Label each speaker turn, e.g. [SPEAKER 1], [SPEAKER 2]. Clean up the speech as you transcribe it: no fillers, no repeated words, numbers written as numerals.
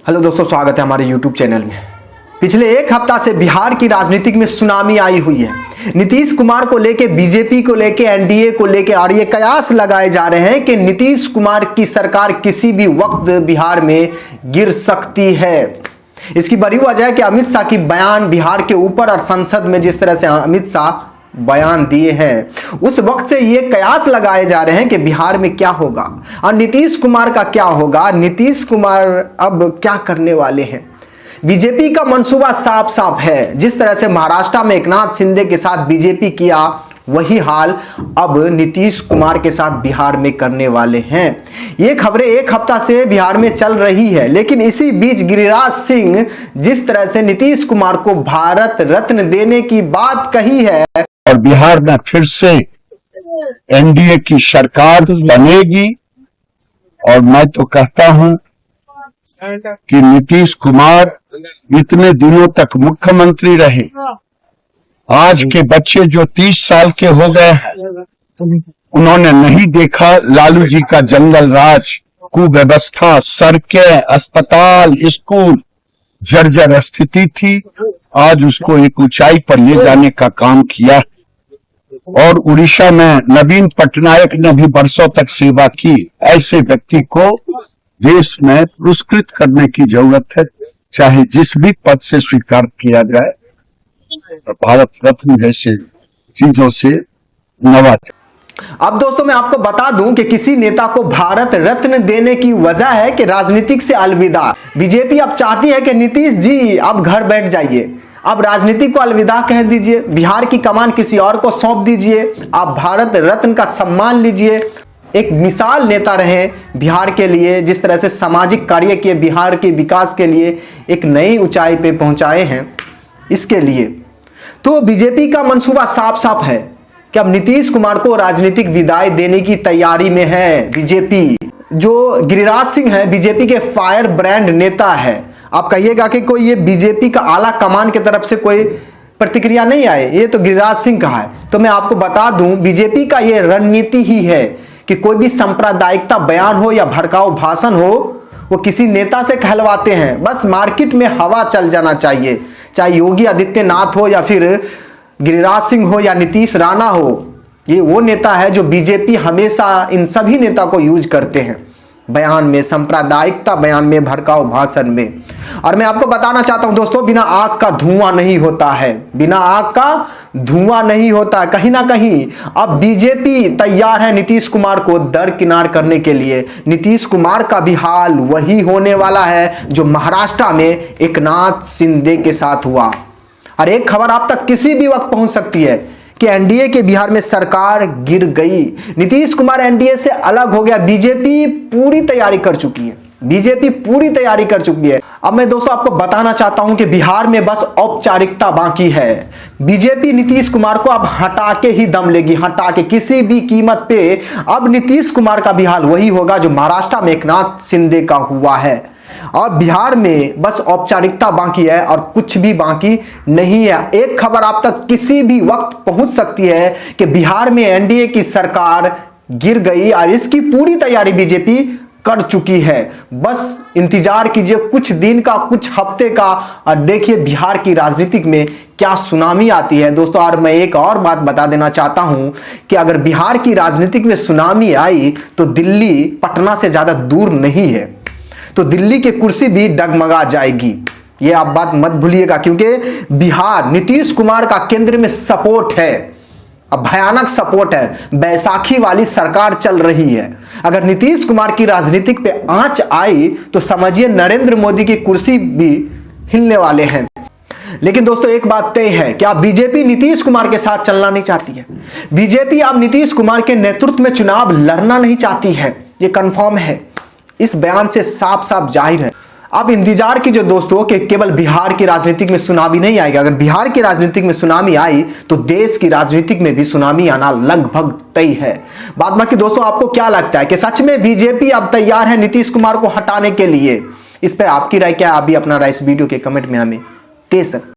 [SPEAKER 1] Hello दोस्तों, स्वागत है हमारे YouTube चैनल में। पिछले एक हफ्ता से बिहार की राजनीतिक में सुनामी आई हुई है। नीतीश कुमार को लेके, बीजेपी को लेके, एनडीए को लेके और ये कयास लगाए जा रहे हैं कि नीतीश कुमार की सरकार किसी भी वक्त बिहार में गिर सकती है। इसकी बड़ी वजह है कि अमित शाह की बयान बिहार के ऊपर और संसद में जिस तरह से अमित शाह बयान दिए हैं, उस वक्त से ये कयास लगाए जा रहे हैं कि बिहार में क्या होगा और नीतीश कुमार का क्या होगा। नीतीश कुमार अब क्या करने वाले हैं। बीजेपी का मंसूबा साफ साफ है। जिस तरह से महाराष्ट्र में एकनाथ शिंदे के साथ बीजेपी किया, वही हाल अब नीतीश कुमार के साथ बिहार में करने वाले हैं। ये खबरें एक हफ्ता से बिहार में चल रही है, लेकिन इसी बीच गिरिराज सिंह जिस तरह से नीतीश कुमार को भारत रत्न देने की बात कही है
[SPEAKER 2] और बिहार में फिर से एनडीए की सरकार बनेगी, और मैं तो कहता हूं कि नीतीश कुमार इतने दिनों तक मुख्यमंत्री रहे। आज के बच्चे जो 30 साल के हो गए हैं, उन्होंने नहीं देखा लालू जी का जंगल राज, कुव्यवस्था, सड़कें, अस्पताल, स्कूल जर्जर स्थिति थी। आज उसको एक ऊंचाई पर ले जाने का काम किया। और उड़ीसा में नवीन पटनायक ने भी वर्षों तक सेवा की। ऐसे व्यक्ति को देश में पुरस्कृत करने की जरूरत है, चाहे जिस भी पद से स्वीकार किया जाए। भारत रत्न जैसे चीजों से नवाज।
[SPEAKER 1] अब दोस्तों, मैं आपको बता दूं कि किसी नेता को भारत रत्न देने की वजह है कि राजनीतिक से अलविदा। बीजेपी अब चाहती है कि नीतीश जी अब घर बैठ जाइए, अब राजनीति को अलविदा कह दीजिए, बिहार की कमान किसी और को सौंप दीजिए, आप भारत रत्न का सम्मान लीजिए। एक मिसाल नेता रहे बिहार के लिए, जिस तरह से सामाजिक कार्य किए, बिहार के विकास के लिए एक नई ऊंचाई पे पहुंचाए हैं। इसके लिए तो बीजेपी का मंसूबा साफ साफ है कि अब नीतीश कुमार को राजनीतिक विदाई देने की तैयारी में है बीजेपी। जो गिरिराज सिंह है, बीजेपी के फायर ब्रांड नेता है। आप कहिएगा कि कोई ये बीजेपी का आला कमान की तरफ से कोई प्रतिक्रिया नहीं आए, ये तो गिरिराज सिंह का है। तो मैं आपको बता दूं, बीजेपी का ये रणनीति ही है कि कोई भी सांप्रदायिकता बयान हो या भड़काऊ भाषण हो, वो किसी नेता से कहलवाते हैं। बस मार्केट में हवा चल जाना चाहिए, चाहे योगी आदित्यनाथ हो या फिर गिरिराज सिंह हो या नीतीश राणा हो। ये वो नेता है जो बीजेपी हमेशा इन सभी नेता को यूज करते हैं, बयान में, सांप्रदायिकता बयान में, भड़काऊ भाषण में। और मैं आपको बताना चाहता हूं दोस्तों, बिना आग का धुआं नहीं होता है, बिना आग का धुआं नहीं होता। कहीं ना कहीं अब बीजेपी तैयार है नीतीश कुमार को दरकिनार करने के लिए। नीतीश कुमार का भी हाल वही होने वाला है जो महाराष्ट्र में एकनाथ शिंदे के साथ हुआ। और एक खबर आप तक किसी भी वक्त पहुंच सकती है कि एनडीए के बिहार में सरकार गिर गई, नीतीश कुमार एनडीए से अलग हो गया। बीजेपी पूरी तैयारी कर चुकी है, बीजेपी पूरी तैयारी कर चुकी है। अब मैं दोस्तों आपको बताना चाहता हूं कि बिहार में बस औपचारिकता बाकी है। बीजेपी नीतीश कुमार को अब हटा के ही दम लेगी, हटा के, किसी भी कीमत पे। अब नीतीश कुमार का भी हाल वही होगा जो महाराष्ट्र में एकनाथ शिंदे का हुआ है। और बिहार में बस औपचारिकता बाकी है और कुछ भी बाकी नहीं है। एक खबर आप तक किसी भी वक्त पहुंच सकती है कि बिहार में एनडीए की सरकार गिर गई और इसकी पूरी तैयारी बीजेपी कर चुकी है। बस इंतजार कीजिए कुछ दिन का, कुछ हफ्ते का, और देखिए बिहार की राजनीतिक में क्या सुनामी आती है दोस्तों। और मैं एक और बात बता देना चाहता हूं कि अगर बिहार की राजनीतिक में सुनामी आई तो दिल्ली पटना से ज्यादा दूर नहीं है, तो दिल्ली की कुर्सी भी डगमगा जाएगी। ये आप बात मत भूलिएगा, क्योंकि बिहार नीतीश कुमार का केंद्र में सपोर्ट है, अब भयानक सपोर्ट है। बैसाखी वाली सरकार चल रही है। अगर नीतीश कुमार की राजनीतिक पे आंच आई तो समझिए नरेंद्र मोदी की कुर्सी भी हिलने वाले हैं। लेकिन दोस्तों एक बात तय है कि अब बीजेपी नीतीश कुमार के साथ चलना नहीं चाहती है। बीजेपी अब नीतीश कुमार के नेतृत्व में चुनाव लड़ना नहीं चाहती है, ये कंफर्म है। इस बयान से साफ साफ जाहिर है। अब इंतजार कीजिए दोस्तों कि केवल बिहार की राजनीतिक में सुनामी नहीं आएगी। अगर बिहार की राजनीतिक में सुनामी आई तो देश की राजनीतिक में भी सुनामी आना लगभग तय है। बाद बाकी दोस्तों आपको क्या लगता है कि सच में बीजेपी अब तैयार है नीतीश कुमार को हटाने के लिए? इस पर आपकी राय क्या है? आप भी अपना राय इस वीडियो के कमेंट में हमें दे सकते हैं।